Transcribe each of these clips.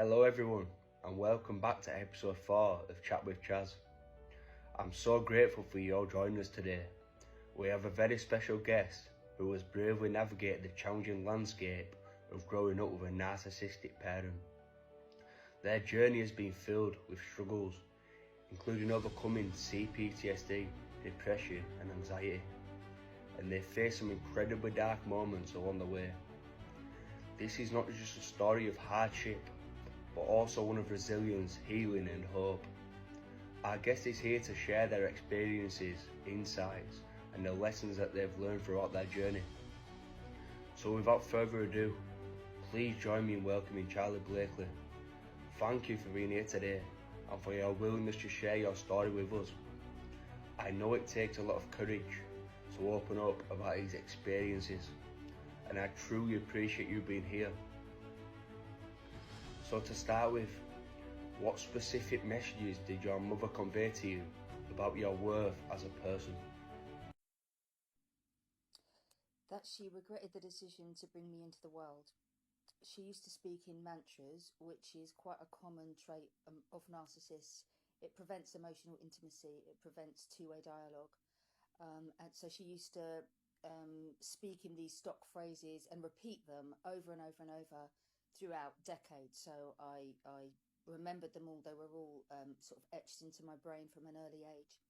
Hello everyone, and welcome back to episode 4 of Chat with Chaz. I'm so grateful for you all joining us today. We have a very special guest who has bravely navigated the challenging landscape of growing up with a narcissistic parent. Their journey has been filled with struggles, including overcoming CPTSD, depression and anxiety, and they face some incredibly dark moments along the way. This is not just a story of hardship, but also one of resilience, healing and hope. Our guest is here to share their experiences, insights and the lessons that they've learned throughout their journey. So without further ado, please join me in welcoming Charlie Blakely. Thank you for being here today and for your willingness to share your story with us. I know it takes a lot of courage to open up about his experiences, and I truly appreciate you being here. So to start with, what specific messages did your mother convey to you about your worth as a person? That she regretted the decision to bring me into the world. She used to speak in mantras, which is quite a common trait of narcissists. It prevents emotional intimacy, it prevents two-way dialogue. And so she used to speak in these stock phrases and repeat them over and over and over throughout decades. So I remembered them all. They were all sort of etched into my brain from an early age.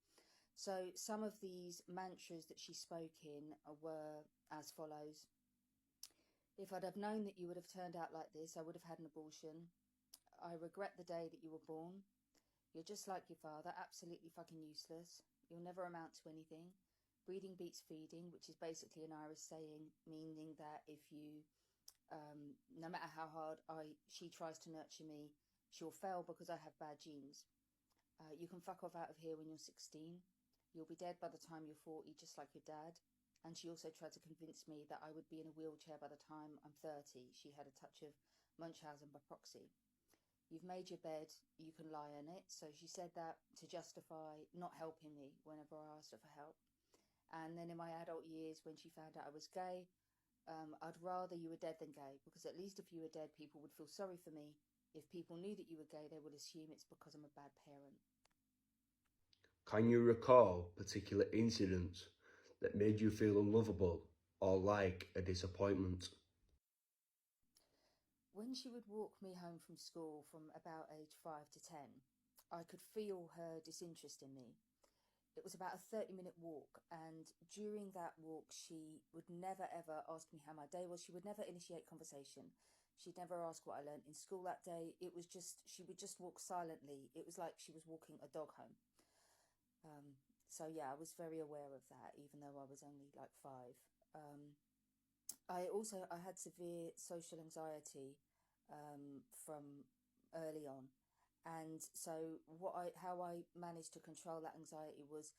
So some of these mantras that she spoke in were as follows. If I'd have known that you would have turned out like this, I would have had an abortion. I regret the day that you were born. You're just like your father, absolutely fucking useless. You'll never amount to anything. Breeding beats feeding, which is basically an Irish saying, meaning that if you, no matter how hard she tries to nurture me, she'll fail because I have bad genes. You can fuck off out of here when you're 16. You'll be dead by the time you're 40, just like your dad. And she also tried to convince me that I would be in a wheelchair by the time I'm 30. She had a touch of Munchausen by proxy. You've made your bed, you can lie on it. So she said that to justify not helping me whenever I asked her for help. And then in my adult years, when she found out I was gay, I'd rather you were dead than gay, because at least if you were dead, people would feel sorry for me. If people knew that you were gay, they would assume it's because I'm a bad parent. Can you recall particular incidents that made you feel unlovable or like a disappointment? When she would walk me home from school from about age 5 to 10, I could feel her disinterest in me. It was about a 30-minute walk, and during that walk she would never ever ask me how my day was. She would never initiate conversation. She'd never ask what I learned in school that day. It was just, she would just walk silently. It was like she was walking a dog home. So yeah, I was very aware of that, even though I was only like 5. I had severe social anxiety from early on. And so how I managed to control that anxiety was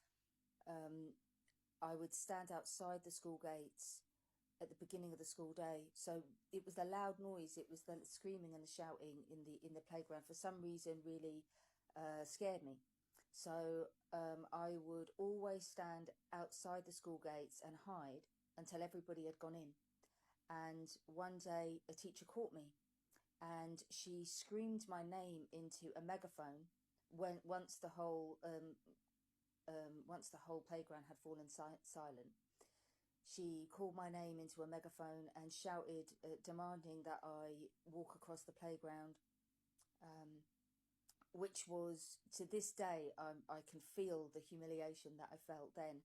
I would stand outside the school gates at the beginning of the school day. So it was the loud noise, it was the screaming and the shouting in the playground, for some reason really scared me. So I would always stand outside the school gates and hide until everybody had gone in. And one day a teacher caught me, and she screamed my name into a megaphone once the whole playground had fallen silent. She called my name into a megaphone and shouted, demanding that I walk across the playground, which was, to this day, I can feel the humiliation that I felt then.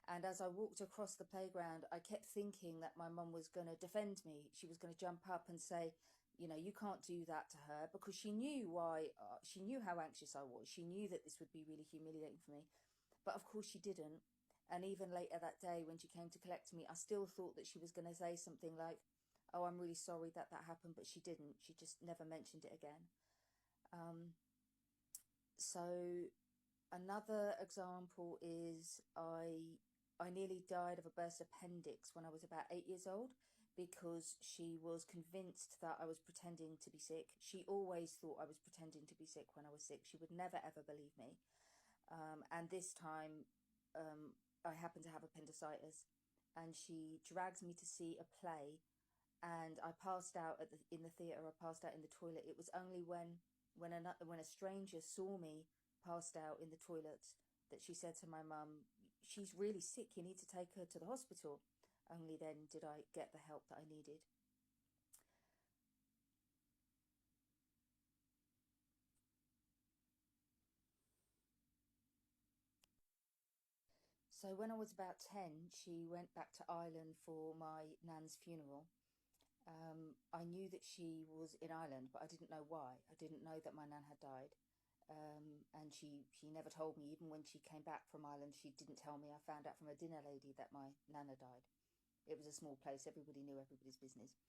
And as I walked across the playground, I kept thinking that my mum was going to defend me. She was going to jump up and say, you know, you can't do that to her, because she knew she knew how anxious I was. She knew that this would be really humiliating for me. But of course she didn't. And even later that day when she came to collect me, I still thought that she was going to say something like, oh, I'm really sorry that happened, but she didn't. She just never mentioned it again. So another example is I nearly died of a burst appendix when I was about 8 years old, because she was convinced that I was pretending to be sick. She always thought I was pretending to be sick when I was sick. She would never ever believe me. And this time I happened to have appendicitis, and she drags me to see a play and I passed out in the theatre. I passed out in the toilet. It was only when a stranger saw me passed out in the toilet that she said to my mum, "She's really sick. You need to take her to the hospital." Only then did I get the help that I needed. So when I was about 10, she went back to Ireland for my nan's funeral. I knew that she was in Ireland, but I didn't know why. I didn't know that my nan had died. And she never told me. Even when she came back from Ireland, she didn't tell me. I found out from a dinner lady that my nana died. It was a small place. Everybody knew everybody's business.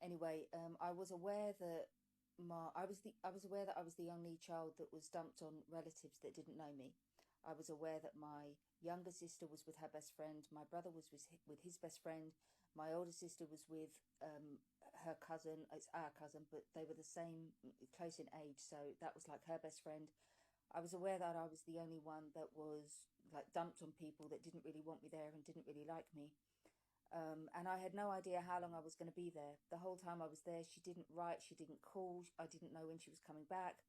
Anyway, I was aware that I was aware that I was the only child that was dumped on relatives that didn't know me. I was aware that my younger sister was with her best friend. My brother was with his best friend. My older sister was with her cousin. It's our cousin, but they were the same, close in age. So that was like her best friend. I was aware that I was the only one that was like dumped on people that didn't really want me there and didn't really like me. And I had no idea how long I was going to be there. The whole time I was there, she didn't write, she didn't call. I didn't know when she was coming back.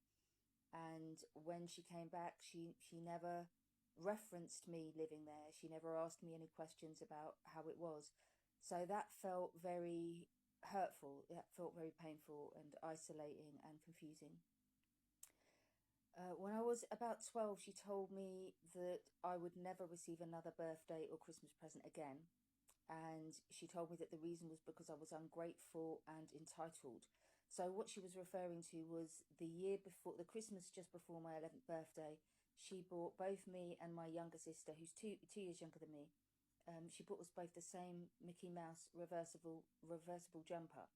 And when she came back, she never referenced me living there. She never asked me any questions about how it was. So that felt very hurtful. That felt very painful and isolating and confusing. When I was about 12, she told me that I would never receive another birthday or Christmas present again. And she told me that the reason was because I was ungrateful and entitled. So what she was referring to was the year before, the Christmas just before my 11th birthday, she bought both me and my younger sister, who's two years younger than me. She bought us both the same Mickey Mouse reversible jumper.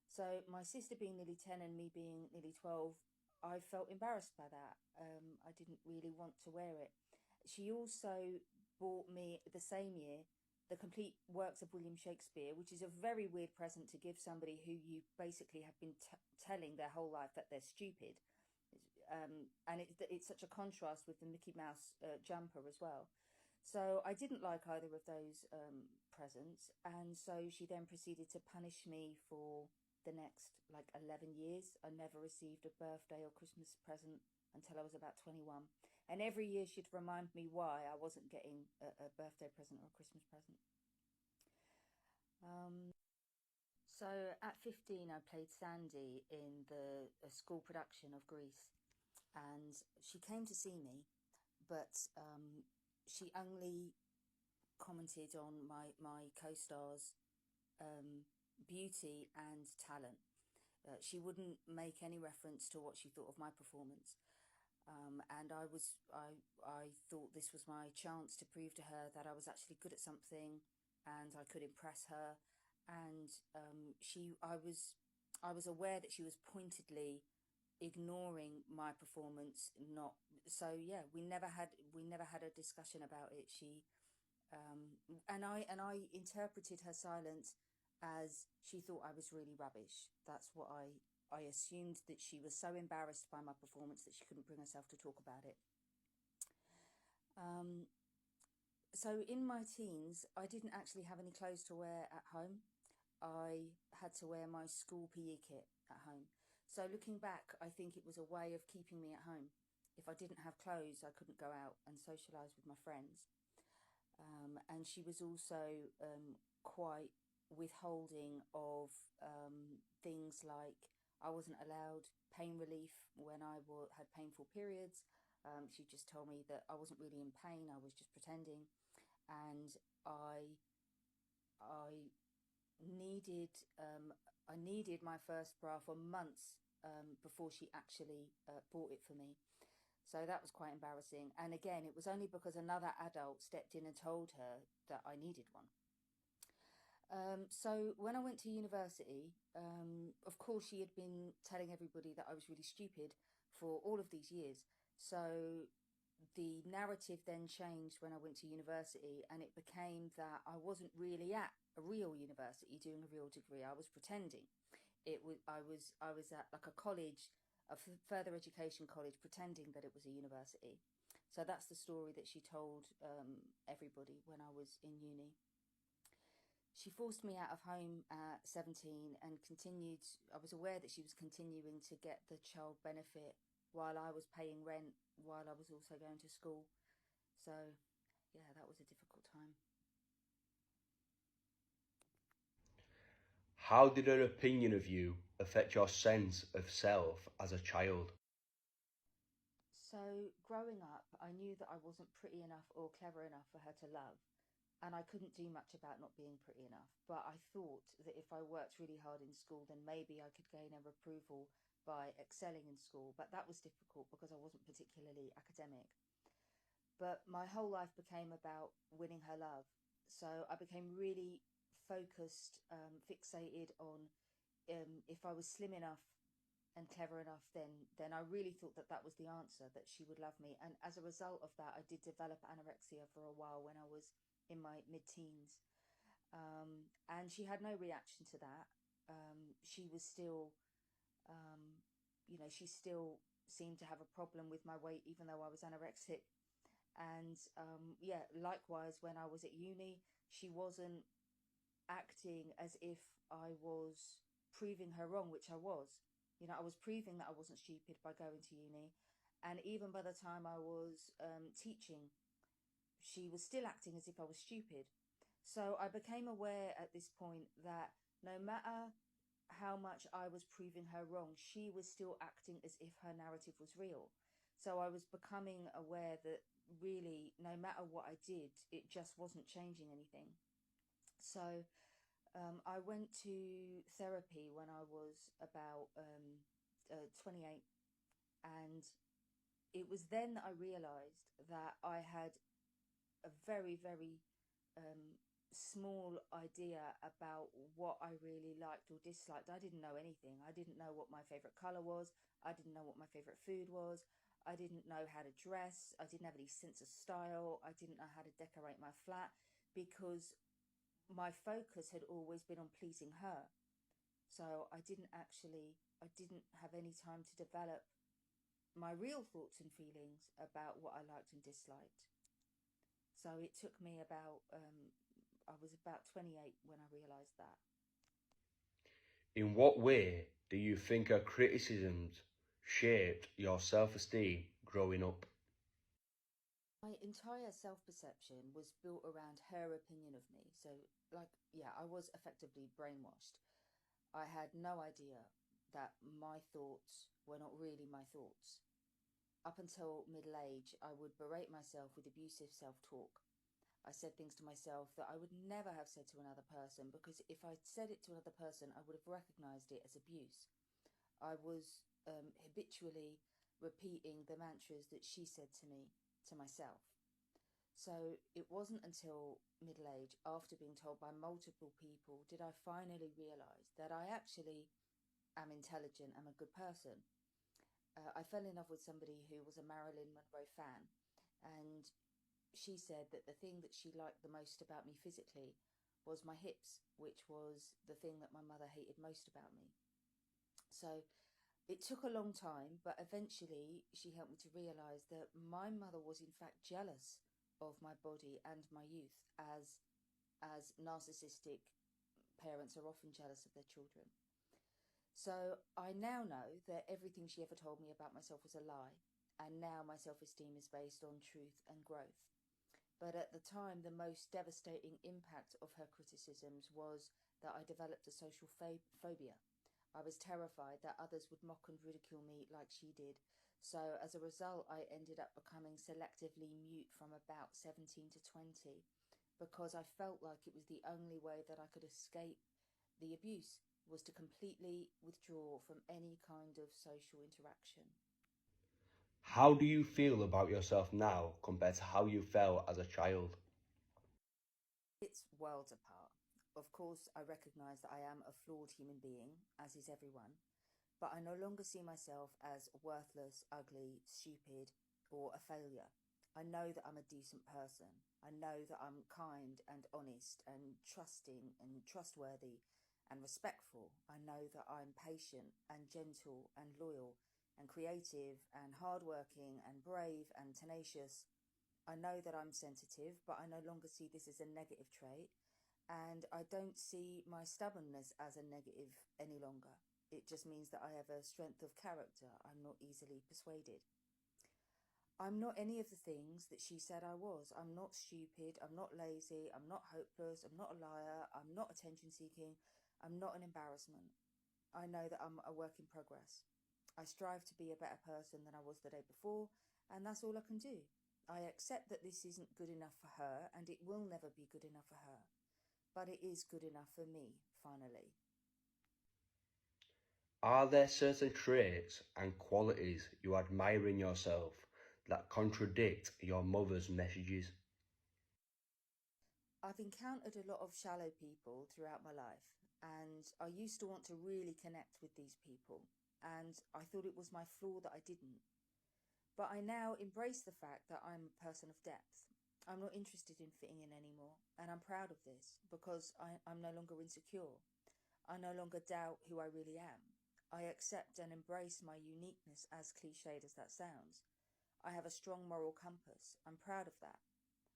So my sister being nearly 10 and me being nearly 12, I felt embarrassed by that. I didn't really want to wear it. She also bought me the same year the complete works of William Shakespeare, which is a very weird present to give somebody who you basically have been telling their whole life that they're stupid. And it's such a contrast with the Mickey Mouse jumper as well. So I didn't like either of those presents, and so she then proceeded to punish me for the next like 11 years. I never received a birthday or Christmas present until I was about 21. And every year she'd remind me why I wasn't getting a birthday present or a Christmas present. So at 15, I played Sandy in the a school production of Grease, and she came to see me, but she only commented on my co-star's beauty and talent. She wouldn't make any reference to what she thought of my performance. And I thought this was my chance to prove to her that I was actually good at something and I could impress her. And I was aware that she was pointedly ignoring my performance. Not so. Yeah, we never had a discussion about it. And I interpreted her silence as she thought I was really rubbish. That's what I assumed, that she was so embarrassed by my performance that she couldn't bring herself to talk about it. So in my teens, I didn't actually have any clothes to wear at home. I had to wear my school PE kit at home. So looking back, I think it was a way of keeping me at home. If I didn't have clothes, I couldn't go out and socialise with my friends. And she was also quite withholding of things like I wasn't allowed pain relief when had painful periods. She just told me that I wasn't really in pain, I was just pretending. And I needed I needed my first bra for months before she actually bought it for me. So that was quite embarrassing. And again, it was only because another adult stepped in and told her that I needed one. So when I went to university, of course, she had been telling everybody that I was really stupid for all of these years. So the narrative then changed when I went to university, and it became that I wasn't really at a real university doing a real degree. I was pretending. I was at like a college, a further education college, pretending that it was a university. So that's the story that she told everybody when I was in uni. She forced me out of home at 17 and continued. I was aware that she was continuing to get the child benefit while I was paying rent, while I was also going to school. So, yeah, that was a difficult time. How did her opinion of you affect your sense of self as a child? So, growing up, I knew that I wasn't pretty enough or clever enough for her to love, and I couldn't do much about not being pretty enough. But I thought that if I worked really hard in school, then maybe I could gain her approval by excelling in school. But that was difficult because I wasn't particularly academic. But my whole life became about winning her love. So I became really focused, fixated on if I was slim enough and clever enough, then I really thought that that was the answer, that she would love me. And as a result of that, I did develop anorexia for a while when I was in my mid-teens. And she had no reaction to that. She was still, she still seemed to have a problem with my weight, even though I was anorexic. And yeah, likewise, when I was at uni, she wasn't acting as if I was proving her wrong, which I was. I was proving that I wasn't stupid by going to uni. And even by the time I was teaching, she was still acting as if I was stupid. So I became aware at this point that no matter how much I was proving her wrong, she was still acting as if her narrative was real. So I was becoming aware that really, no matter what I did, it just wasn't changing anything. So I went to therapy when I was about 28, and it was then that I realized that I had a very, very um, small idea about what I really liked or disliked. I didn't know anything. I didn't know what my favorite color was. I didn't know what my favorite food was. I didn't know how to dress. I didn't have any sense of style. I didn't know how to decorate my flat because my focus had always been on pleasing her. So I didn't have any time to develop my real thoughts and feelings about what I liked and disliked. So it took me I was about 28 when I realised that. In what way do you think her criticisms shaped your self-esteem growing up? My entire self perception was built around her opinion of me. So, like, yeah, I was effectively brainwashed. I had no idea that my thoughts were not really my thoughts. Up until middle age, I would berate myself with abusive self talk. I said things to myself that I would never have said to another person because if I'd said it to another person, I would have recognized it as abuse. I was habitually repeating the mantras that she said to me, to myself. So it wasn't until middle age, after being told by multiple people, did I finally realize that I actually am intelligent, I'm a good person. I fell in love with somebody who was a Marilyn Monroe fan, and she said that the thing that she liked the most about me physically was my hips, which was the thing that my mother hated most about me. So it took a long time, but eventually she helped me to realize that my mother was in fact jealous of my body and my youth, as narcissistic parents are often jealous of their children. So I now know that everything she ever told me about myself was a lie, and now my self-esteem is based on truth and growth. But at the time, the most devastating impact of her criticisms was that I developed a social phobia. I was terrified that others would mock and ridicule me like she did. So as a result, I ended up becoming selectively mute from about 17 to 20 because I felt like it was the only way that I could escape the abuse was to completely withdraw from any kind of social interaction. How do you feel about yourself now compared to how you felt as a child? It's worlds apart. Of course, I recognise that I am a flawed human being, as is everyone, but I no longer see myself as worthless, ugly, stupid, or a failure. I know that I'm a decent person. I know that I'm kind and honest and trusting and trustworthy and respectful. I know that I'm patient and gentle and loyal and creative and hardworking and brave and tenacious. I know that I'm sensitive, but I no longer see this as a negative trait. And I don't see my stubbornness as a negative any longer. It just means that I have a strength of character. I'm not easily persuaded. I'm not any of the things that she said I was. I'm not stupid. I'm not lazy. I'm not hopeless. I'm not a liar. I'm not attention seeking. I'm not an embarrassment. I know that I'm a work in progress. I strive to be a better person than I was the day before, and that's all I can do. I accept that this isn't good enough for her, and it will never be good enough for her. But it is good enough for me, finally. Are there certain traits and qualities you admire in yourself that contradict your mother's messages? I've encountered a lot of shallow people throughout my life, and I used to want to really connect with these people, and I thought it was my flaw that I didn't. But I now embrace the fact that I'm a person of depth. I'm not interested in fitting in anymore, and I'm proud of this because I'm no longer insecure. I no longer doubt who I really am. I accept and embrace my uniqueness, as cliched as that sounds. I have a strong moral compass. I'm proud of that.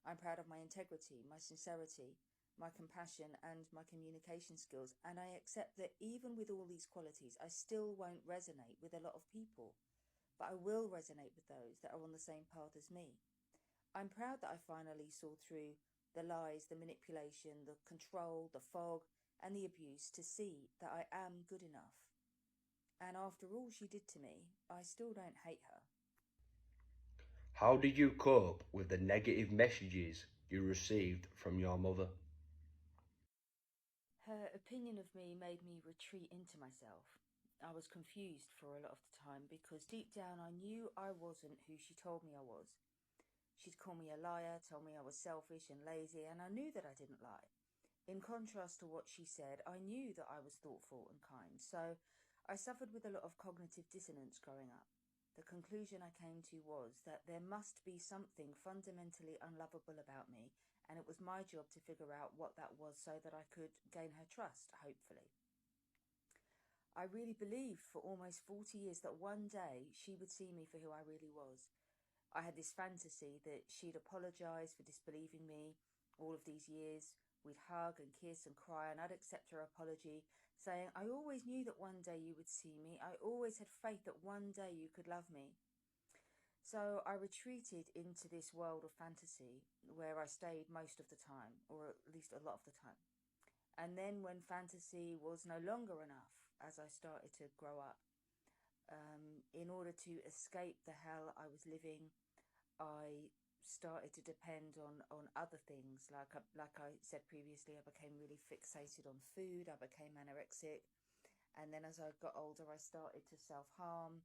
I'm proud of my integrity, my sincerity, my compassion, and my communication skills. And I accept that even with all these qualities, I still won't resonate with a lot of people, but I will resonate with those that are on the same path as me. I'm proud that I finally saw through the lies, the manipulation, the control, the fog, and the abuse to see that I am good enough. And after all she did to me, I still don't hate her. How did you cope with the negative messages you received from your mother? Her opinion of me made me retreat into myself. I was confused for a lot of the time because deep down I knew I wasn't who she told me I was. She'd call me a liar, tell me I was selfish and lazy, and I knew that I didn't lie. In contrast to what she said, I knew that I was thoughtful and kind, so I suffered with a lot of cognitive dissonance growing up. The conclusion I came to was that there must be something fundamentally unlovable about me, and it was my job to figure out what that was so that I could gain her trust, hopefully. I really believed for almost 40 years that one day she would see me for who I really was. I had this fantasy that she'd apologise for disbelieving me all of these years. We'd hug and kiss and cry, and I'd accept her apology, saying, I always knew that one day you would see me. I always had faith that one day you could love me. So I retreated into this world of fantasy where I stayed most of the time, or at least a lot of the time. And then when fantasy was no longer enough, as I started to grow up, in order to escape the hell I was living, I started to depend on other things. Like I said previously, I became really fixated on food. I became anorexic. And then as I got older, I started to self-harm.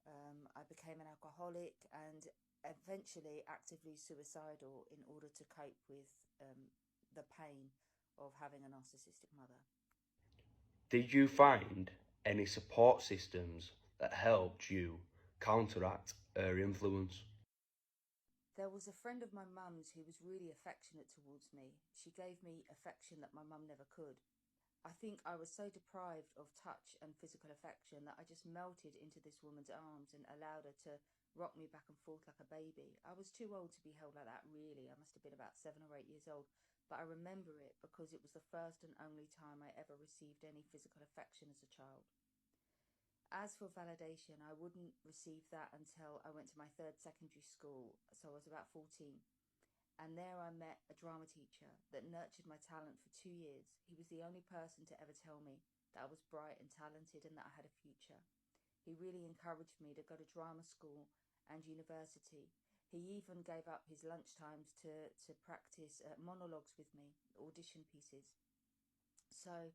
I became an alcoholic and eventually actively suicidal in order to cope with the pain of having a narcissistic mother. Did you find any support systems that helped you counteract her influence? There was a friend of my mum's who was really affectionate towards me. She gave me affection that my mum never could. I think I was so deprived of touch and physical affection that I just melted into this woman's arms and allowed her to rock me back and forth like a baby. I was too old to be held like that, really. I must have been about 7 or 8 years old. But I remember it because it was the first and only time I ever received any physical affection as a child. As for validation, I wouldn't receive that until I went to my third secondary school, so I was about 14. And there I met a drama teacher that nurtured my talent for 2 years. He was the only person to ever tell me that I was bright and talented and that I had a future. He really encouraged me to go to drama school and university. He even gave up his lunchtimes to practice monologues with me, audition pieces. So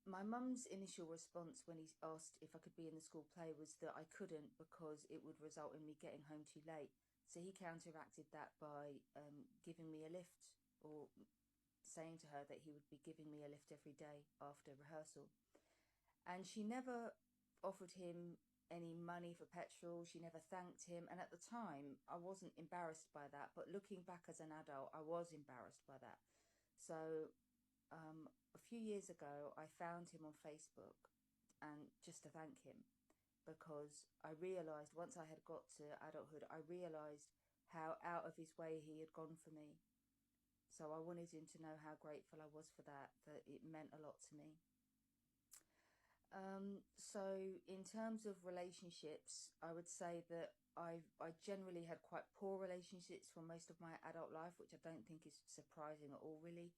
my mum's initial response when he asked if I could be in the school play was that I couldn't because it would result in me getting home too late. So he counteracted that by giving me a lift, or saying to her that he would be giving me a lift every day after rehearsal. And she never offered him any money for petrol. She never thanked him. And at the time, I wasn't embarrassed by that. But looking back as an adult, I was embarrassed by that. So a few years ago, I found him on Facebook and just to thank him, because I realised once I had got to adulthood, I realised how out of his way he had gone for me. So I wanted him to know how grateful I was for that it meant a lot to me. So in terms of relationships, I would say that I generally had quite poor relationships for most of my adult life, which I don't think is surprising at all, really.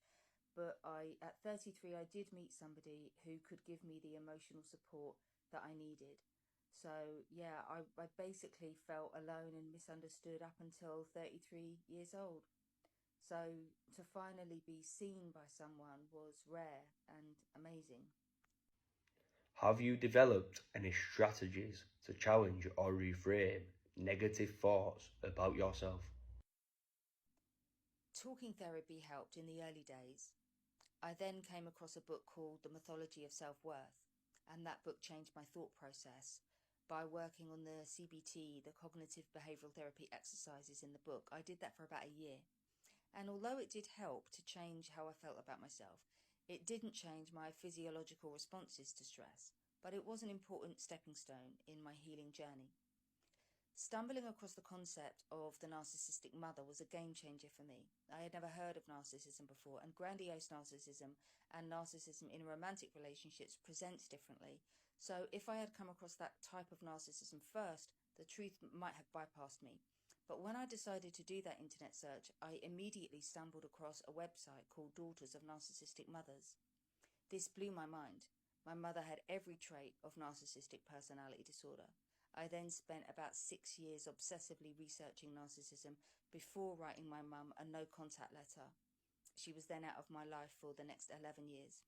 But at 33, I did meet somebody who could give me the emotional support that I needed. So yeah, I basically felt alone and misunderstood up until 33 years old. So to finally be seen by someone was rare and amazing. Have you developed any strategies to challenge or reframe negative thoughts about yourself? Talking therapy helped in the early days. I then came across a book called The Mythology of Self-Worth, and that book changed my thought process. By working on the CBT, the cognitive behavioral therapy exercises in the book, I did that for about a year. And although it did help to change how I felt about myself, it didn't change my physiological responses to stress, but it was an important stepping stone in my healing journey. Stumbling across the concept of the narcissistic mother was a game changer for me. I had never heard of narcissism before, and grandiose narcissism and narcissism in romantic relationships presents differently. So if I had come across that type of narcissism first, the truth might have bypassed me. But when I decided to do that internet search, I immediately stumbled across a website called Daughters of Narcissistic Mothers. This blew my mind. My mother had every trait of narcissistic personality disorder. I then spent about 6 years obsessively researching narcissism before writing my mum a no-contact letter. She was then out of my life for the next 11 years.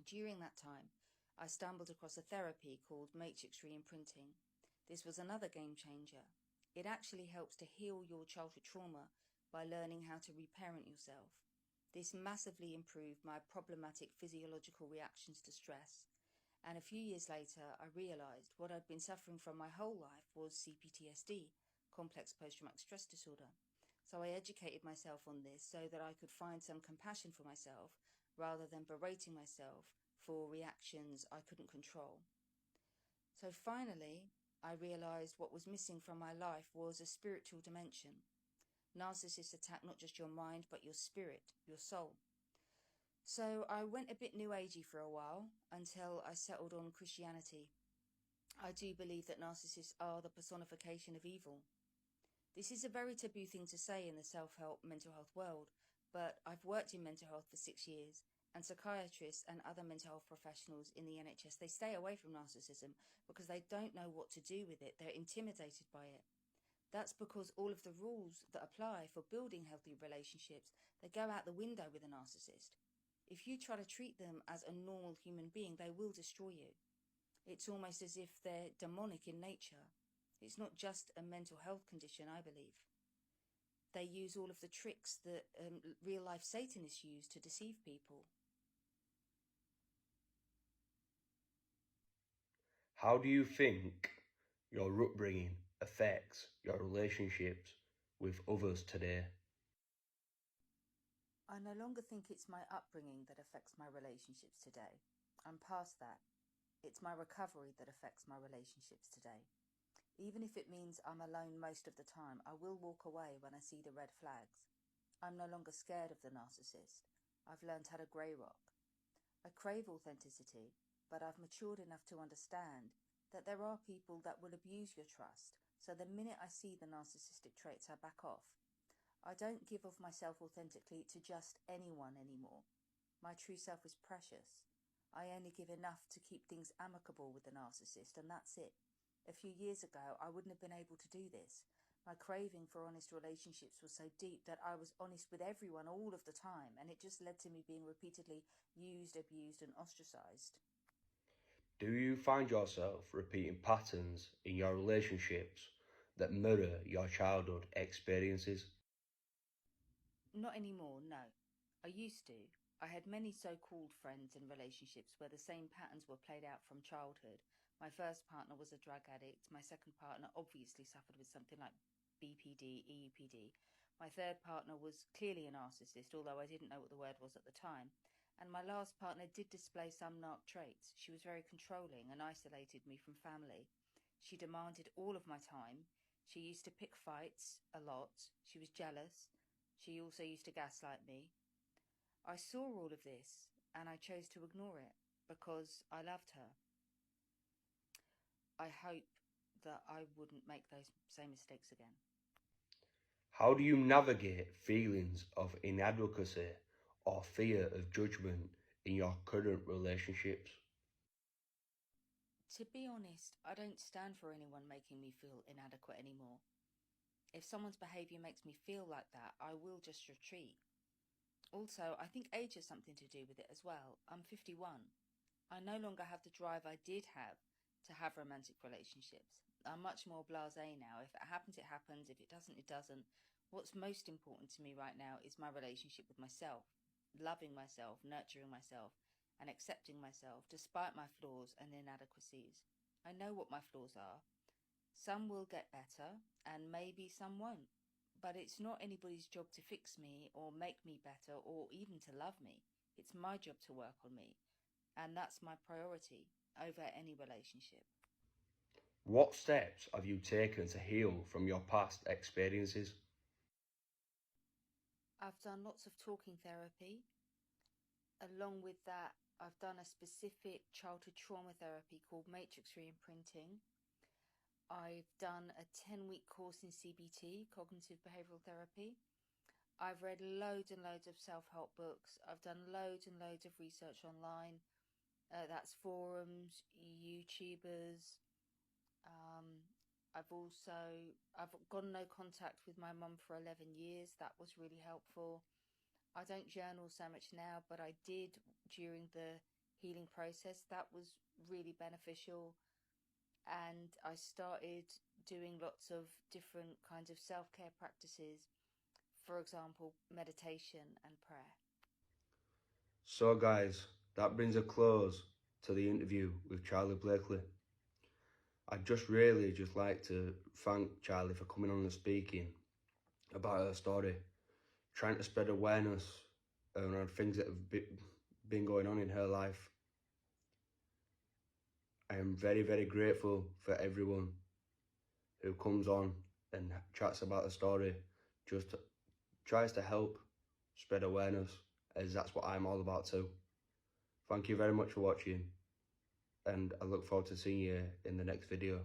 During that time, I stumbled across a therapy called matrix re-imprinting. This was another game changer. It actually helps to heal your childhood trauma by learning how to reparent yourself. This massively improved my problematic physiological reactions to stress. And a few years later, I realised what I'd been suffering from my whole life was CPTSD, complex post-traumatic stress disorder. So I educated myself on this so that I could find some compassion for myself rather than berating myself for reactions I couldn't control. So finally, I realised what was missing from my life was a spiritual dimension. Narcissists attack not just your mind, but your spirit, your soul. So I went a bit new agey for a while until I settled on Christianity. I do believe that narcissists are the personification of evil. This is a very taboo thing to say in the self-help mental health world, but I've worked in mental health for 6 years, and psychiatrists and other mental health professionals in the NHS, they stay away from narcissism because they don't know what to do with it. They're intimidated by it. That's because all of the rules that apply for building healthy relationships, they go out the window with a narcissist. If you try to treat them as a normal human being, they will destroy you. It's almost as if they're demonic in nature. It's not just a mental health condition, I believe. They use all of the tricks that real-life Satanists use to deceive people. How do you think your upbringing affects your relationships with others today? I no longer think it's my upbringing that affects my relationships today. I'm past that. It's my recovery that affects my relationships today. Even if it means I'm alone most of the time, I will walk away when I see the red flags. I'm no longer scared of the narcissist. I've learned how to grey rock. I crave authenticity, but I've matured enough to understand that there are people that will abuse your trust. So the minute I see the narcissistic traits, I back off. I don't give of myself authentically to just anyone anymore. My true self is precious. I only give enough to keep things amicable with the narcissist, and that's it. A few years ago, I wouldn't have been able to do this. My craving for honest relationships was so deep that I was honest with everyone all of the time, and it just led to me being repeatedly used, abused, and ostracized. Do you find yourself repeating patterns in your relationships that mirror your childhood experiences? Not anymore, no. I used to. I had many so-called friends and relationships where the same patterns were played out from childhood. My first partner was a drug addict. My second partner obviously suffered with something like BPD, EUPD. My third partner was clearly a narcissist, although I didn't know what the word was at the time. And my last partner did display some narc traits. She was very controlling and isolated me from family. She demanded all of my time. She used to pick fights a lot. She was jealous. She also used to gaslight me. I saw all of this and I chose to ignore it because I loved her. I hope that I wouldn't make those same mistakes again. How do you navigate feelings of inadequacy or fear of judgment in your current relationships? To be honest, I don't stand for anyone making me feel inadequate anymore. If someone's behaviour makes me feel like that, I will just retreat. Also, I think age has something to do with it as well. I'm 51. I no longer have the drive I did have romantic relationships. I'm much more blasé now. If it happens, it happens. If it doesn't, it doesn't. What's most important to me right now is my relationship with myself, loving myself, nurturing myself, and accepting myself despite my flaws and inadequacies. I know what my flaws are. Some will get better, and maybe some won't. But it's not anybody's job to fix me or make me better or even to love me. It's my job to work on me. And that's my priority over any relationship. What steps have you taken to heal from your past experiences? I've done lots of talking therapy. Along with that, I've done a specific childhood trauma therapy called matrix re-imprinting. I've done a 10-week course in CBT, cognitive behavioural therapy. I've read loads and loads of self-help books. I've done loads and loads of research online. That's forums, YouTubers. I've got no contact with my mum for 11 years. That was really helpful. I don't journal so much now, but I did during the healing process. That was really beneficial. And I started doing lots of different kinds of self-care practices. For example, meditation and prayer. So guys, that brings a close to the interview with Charlie Blakely. I'd just like to thank Charlie for coming on and speaking about her story, trying to spread awareness around things that have been going on in her life. I am very, very grateful for everyone who comes on and chats about the story, just tries to help spread awareness, as that's what I'm all about too. Thank you very much for watching, and I look forward to seeing you in the next video.